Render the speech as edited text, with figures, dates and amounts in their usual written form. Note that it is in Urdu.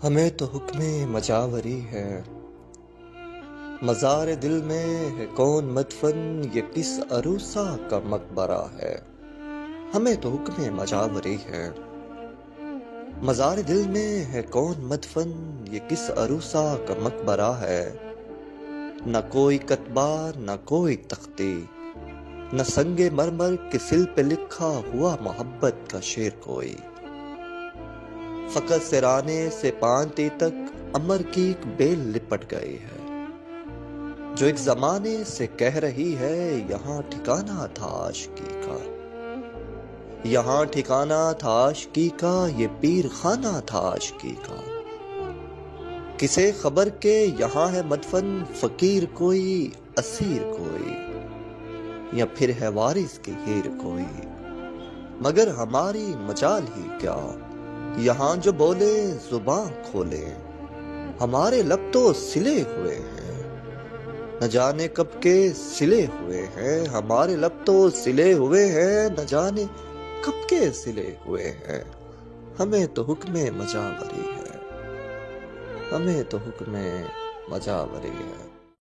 ہمیں تو حکم مجاوری ہے، مزار دل میں ہے کون مدفن، یہ کس عروسا کا مقبرہ ہے۔ ہمیں تو حکم مجاوری ہے، مزار دل میں ہے کون مدفن، یہ کس عروسا کا مقبرہ ہے۔ نہ کوئی کتبہ نہ کوئی تختی، نہ سنگ مرمر کے سل پہ لکھا ہوا محبت کا شعر کوئی۔ فقط سرانے سے پانتی تک امر کی ایک بیل لپٹ گئی ہے، جو ایک زمانے سے کہہ رہی ہے یہاں ٹھکانہ تھا عاشقی کا، یہاں ٹھکانہ تھا عاشقی کا، یہ پیر خانہ تھا عاشقی کا۔ کسے خبر کہ یہاں ہے مدفن فقیر کوئی، اسیر کوئی، یا پھر ہے وارث کی ہیر کوئی۔ مگر ہماری مجال ہی کیا، یہاں جو بولے زباں کھولے، ہمارے لب تو سلے ہوئے ہیں، نہ جانے کب کے سلے ہوئے ہیں۔ ہمارے لب تو سلے ہوئے ہیں، نہ جانے کب کے سلے ہوئے ہیں۔ ہمیں تو حکم مجاوری ہے، ہمیں تو حکم مجاوری ہے۔